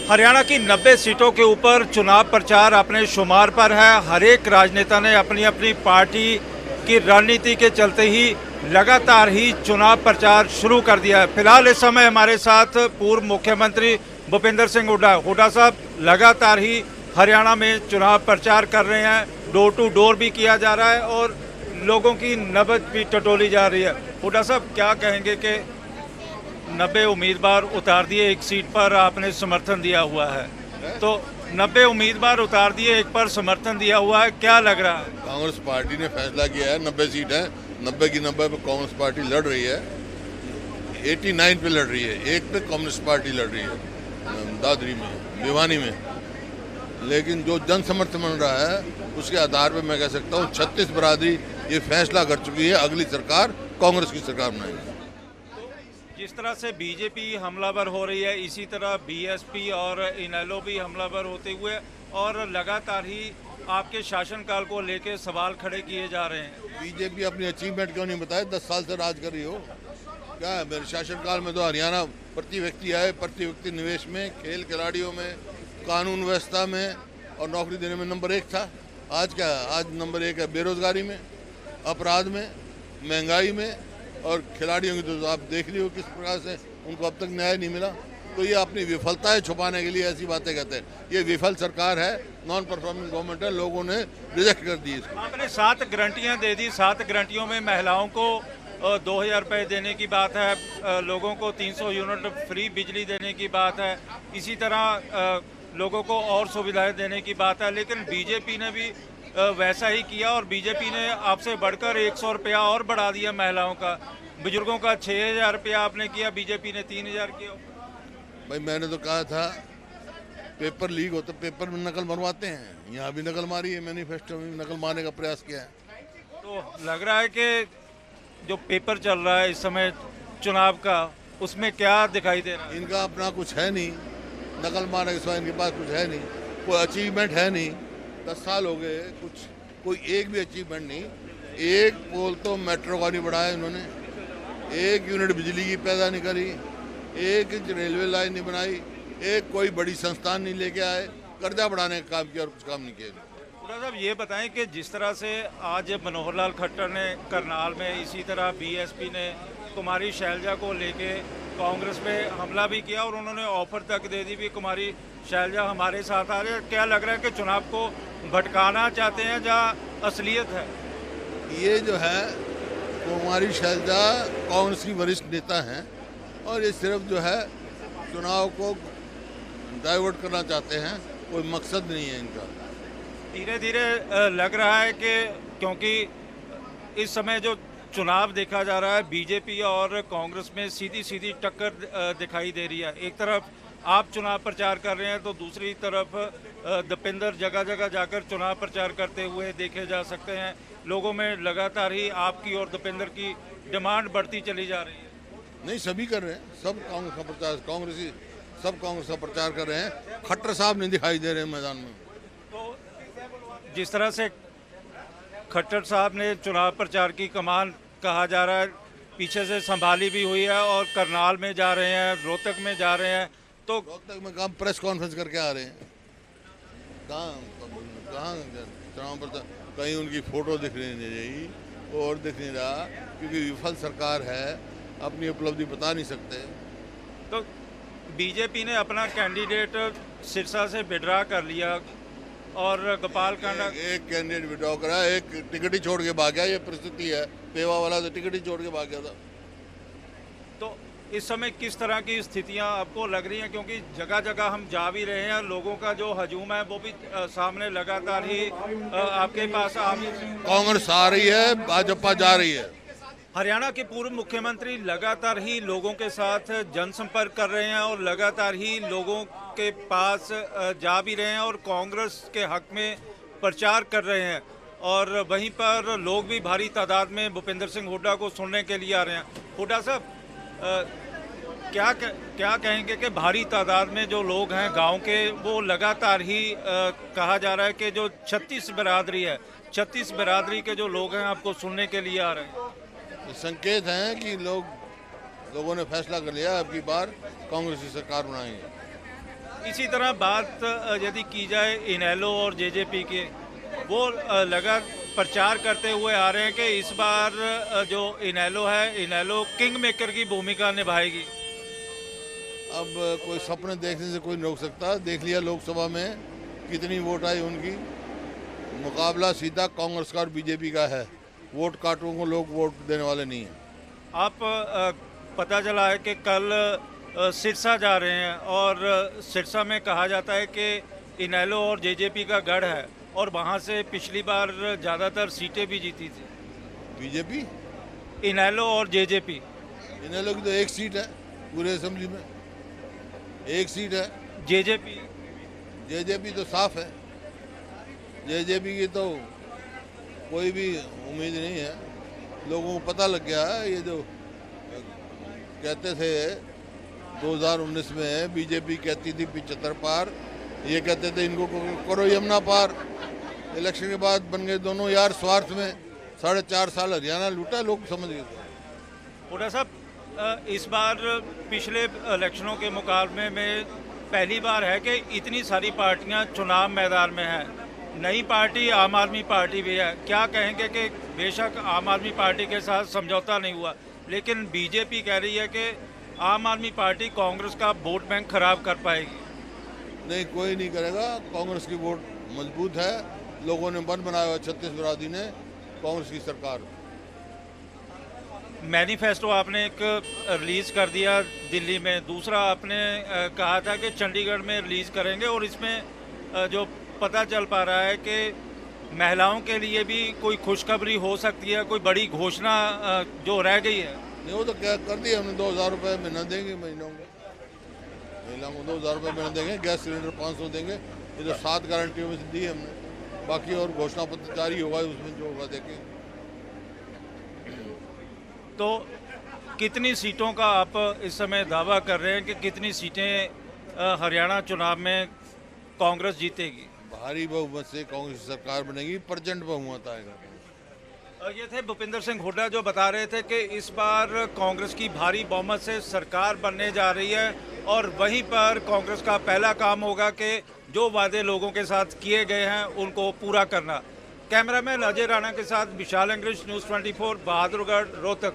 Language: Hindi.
हरियाणा की 90 सीटों के ऊपर चुनाव प्रचार अपने शुमार पर है। हर एक राजनेता ने अपनी अपनी पार्टी की रणनीति के चलते ही लगातार ही चुनाव प्रचार शुरू कर दिया है। फिलहाल इस समय हमारे साथ पूर्व मुख्यमंत्री भूपेंद्र सिंह हुड्डा साहब लगातार ही हरियाणा में चुनाव प्रचार कर रहे हैं। डोर टू डोर भी किया जा रहा है और लोगों की नब्ज भी टटोली जा रही है। हुड्डा साहब, क्या कहेंगे कि 90 उम्मीदवार उतार दिए, एक सीट पर आपने समर्थन दिया हुआ है, तो 90 उम्मीदवार उतार दिए, एक पर समर्थन दिया हुआ है, क्या लग रहा है? कांग्रेस पार्टी ने फैसला किया है 90 सीट है, 90 की 90 पे कांग्रेस पार्टी लड़ रही है, 89 पे लड़ रही है, एक पे कम्युनिस्ट पार्टी लड़ रही है दादरी में, भिवानी में। लेकिन जो जन समर्थन मिल रहा है उसके आधार पे मैं कह सकता हूँ 36 बरादरी ये फैसला कर चुकी है, अगली सरकार कांग्रेस की सरकार बनाएगी। जिस तरह से बीजेपी हमलावर हो रही है, इसी तरह बीएसपी और इनेलो भी हमलावर होते हुए और लगातार ही आपके शासनकाल को लेकर सवाल खड़े किए जा रहे हैं। बीजेपी अपनी अचीवमेंट क्यों नहीं बताए? 10 साल से राज कर रही हो। क्या है मेरे शासनकाल में? तो हरियाणा प्रति व्यक्ति आए, प्रति व्यक्ति निवेश में, खेल खिलाड़ियों में, कानून व्यवस्था में और नौकरी देने में नंबर 1 था। आज क्या है? आज नंबर 1 है बेरोजगारी में, अपराध में, महंगाई में, और खिलाड़ियों की तो आप देख रही हो किस प्रकार से उनको अब तक न्याय नहीं मिला। तो ये अपनी विफलताएं छुपाने के लिए ऐसी बातें कहते हैं। ये विफल सरकार है, नॉन परफॉर्मिंग गवर्नमेंट है, लोगों ने रिजेक्ट कर दी इसको। आपने 7 गारंटियां दे दी, 7 गारंटियों में महिलाओं को 2000 रुपये देने की बात है, लोगों को 300 यूनिट फ्री बिजली देने की बात है, इसी तरह लोगों को और सुविधाएं देने की बात है। लेकिन बीजेपी ने भी वैसा ही किया और बीजेपी ने आपसे बढ़कर 100 रुपया और बढ़ा दिया महिलाओं का। बुजुर्गों का 6000 रुपया आपने किया, बीजेपी ने 3000 किया। भाई मैंने तो कहा था पेपर लीक होता, पेपर में नकल मरवाते हैं, यहाँ भी नकल मारी है, मैनिफेस्टो में नकल मारने का प्रयास किया है। तो लग रहा है कि जो पेपर चल रहा है इस समय चुनाव का, उसमें क्या दिखाई दे रहा है? इनका अपना कुछ है नहीं, नकल मारने के सिवा इनके पास कुछ है नहीं, कोई अचीवमेंट है नहीं। 10 साल हो गए, कोई एक भी अचीवमेंट नहीं। एक पोल तो मेट्रो का नहीं बढ़ाया इन्होंने, 1 यूनिट बिजली की पैदा नहीं करी, 1 इंच रेलवे लाइन नहीं बनाई, एक कोई बड़ी संस्थान नहीं लेके आए, कर्जा बढ़ाने का काम किया और कुछ काम नहीं किया। हुड्डा साहब, ये बताएं कि जिस तरह से आज मनोहर लाल खट्टर ने करनाल में, इसी तरह बीएसपी ने कुमारी शैलजा को लेके कांग्रेस पे हमला भी किया और उन्होंने ऑफर तक दे दी भी कुमारी शैलजा हमारे साथ आ रहे, क्या लग रहा है कि चुनाव को भटकाना चाहते हैं जहाँ असलियत है? ये जो है कुमारी शैलजा कांग्रेस की वरिष्ठ नेता हैं और ये सिर्फ जो है चुनाव को डाइवर्ट करना चाहते हैं, कोई मकसद नहीं है इनका। धीरे धीरे लग रहा है कि क्योंकि इस समय जो चुनाव देखा जा रहा है बीजेपी और कांग्रेस में सीधी सीधी टक्कर दिखाई दे रही है। एक तरफ आप चुनाव प्रचार कर रहे हैं तो दूसरी तरफ दीपेंद्र जगह जगह जाकर चुनाव प्रचार करते हुए देखे जा सकते हैं। लोगों में लगातार ही आपकी और दीपेंद्र की डिमांड बढ़ती चली जा रही है। नहीं, सभी कर रहे हैं, सब कांग्रेस का प्रचार, कांग्रेसी सब कांग्रेस का प्रचार कर रहे हैं। खट्टर साहब नहीं दिखाई दे रहे हैं मैदान में। तो जिस तरह से खट्टर साहब ने चुनाव प्रचार की कमान, कहा जा रहा है पीछे से संभाली भी हुई है और करनाल में जा रहे हैं, रोहतक में जा रहे हैं, तो रोहतक में कहाँ प्रेस कॉन्फ्रेंस करके आ रहे हैं? कहाँ चुनाव प्रचार? कहीं उनकी फोटो दिख नहीं रही और दिख नहीं रहा, क्योंकि विफल सरकार है, अपनी उपलब्धि बता नहीं सकते। तो बीजेपी ने अपना कैंडिडेट सिरसा से विड्रा कर लिया और गोपाल कांडा एक कैंडिडेट विड्रॉ करा, एक टिकट ही छोड़ के भाग गया। ये परिस्थिति है, पेवा वाला तो टिकट ही छोड़ के भाग गया था। तो इस समय किस तरह की स्थितियां आपको लग रही हैं? क्योंकि जगह जगह हम जा भी रहे हैं, लोगों का जो हजूम है वो भी सामने लगातार ही आपके पास कांग्रेस आ रही है, भाजपा जा रही है। हरियाणा के पूर्व मुख्यमंत्री लगातार ही लोगों के साथ जनसंपर्क कर रहे हैं और लगातार ही लोगों के पास जा भी रहे हैं और कांग्रेस के हक में प्रचार कर रहे हैं, और वहीं पर लोग भी भारी तादाद में भूपेंद्र सिंह हुड्डा को सुनने के लिए आ रहे हैं। हुड्डा साहब, क्या कहेंगे कि भारी तादाद में जो लोग हैं गांव के, वो लगातार ही कहा जा रहा है कि जो 36 बिरादरी है, 36 बिरादरी के जो लोग हैं आपको सुनने के लिए आ रहे हैं? संकेत हैं कि लोगों ने फैसला कर लिया अब की बार कांग्रेस की सरकार बनाएंगे। इसी तरह बात यदि की जाए इनेलो और जेजेपी के, वो लगा प्रचार करते हुए आ रहे हैं कि इस बार जो इनेलो है, इनेलो किंग मेकर की भूमिका निभाएगी। अब कोई सपने देखने से कोई नहीं रोक सकता। देख लिया लोकसभा में कितनी वोट आई उनकी। मुकाबला सीधा कांग्रेस का और बीजेपी का है। वोट काटों को लोग वोट देने वाले नहीं हैं। आप पता चला है कि कल सिरसा जा रहे हैं और सिरसा में कहा जाता है कि इनेलो और जेजेपी का गढ़ है और वहाँ से पिछली बार ज़्यादातर सीटें भी जीती थी। बीजेपी, इनेलो और जेजेपी। इनेलो की तो एक सीट है पूरे असेंबली में, एक सीट है। जेजेपी तो साफ है। जेजेपी की तो कोई भी उम्मीद नहीं है। लोगों को पता लग गया है। ये जो कहते थे 2019 में बीजेपी कहती थी 75 पार, ये कहते थे इनको करो यमुना पार। इलेक्शन के बाद बन गए दोनों यार स्वार्थ में। 4.5 साल हरियाणा लूटा, लोग समझ गए। हुड्डा साहब, इस बार पिछले इलेक्शनों के मुकाबले में पहली बार है कि इतनी सारी पार्टियां चुनाव मैदान में हैं। नई पार्टी आम आदमी पार्टी भी है। क्या कहेंगे कि बेशक आम आदमी पार्टी के साथ समझौता नहीं हुआ, लेकिन बीजेपी कह रही है कि आम आदमी पार्टी कांग्रेस का वोट बैंक खराब कर पाएगी। नहीं, कोई नहीं करेगा। कांग्रेस की वोट मजबूत है। लोगों ने मन बनाया हुआ, छत्तीस बरादरी ने कांग्रेस की सरकार। मैनिफेस्टो आपने एक रिलीज़ कर दिया दिल्ली में, दूसरा आपने कहा था कि चंडीगढ़ में रिलीज़ करेंगे, और इसमें जो पता चल पा रहा है कि महिलाओं के लिए भी कोई खुशखबरी हो सकती है, कोई बड़ी घोषणा जो रह गई है। नहीं, वो तो क्या कर दिया हमने। 2000 रुपये महीना देंगे महीनों में। महिलाओं को 2000 रुपये महीना देंगे। गैस सिलेंडर 500 देंगे। ये तो 7 गारंटियों में से दी है हमने। बाकी और घोषणा पत्र जारी होगा, उसमें जो होगा देखेंगे। तो कितनी सीटों का आप इस समय दावा कर रहे हैं कि कितनी सीटें हरियाणा चुनाव में कांग्रेस जीतेगी? भारी बहुमत से कांग्रेस की सरकार बनेगी। प्रचंड बहुमत आएगा। ये थे भूपिंदर सिंह हुड्डा जो बता रहे थे कि इस बार कांग्रेस की भारी बहुमत से सरकार बनने जा रही है, और वहीं पर कांग्रेस का पहला काम होगा कि जो वादे लोगों के साथ किए गए हैं उनको पूरा करना। कैमरामैन अजय राणा के साथ विशाल अंग्रेज, न्यूज़ 24, बहादुरगढ़, रोहतक।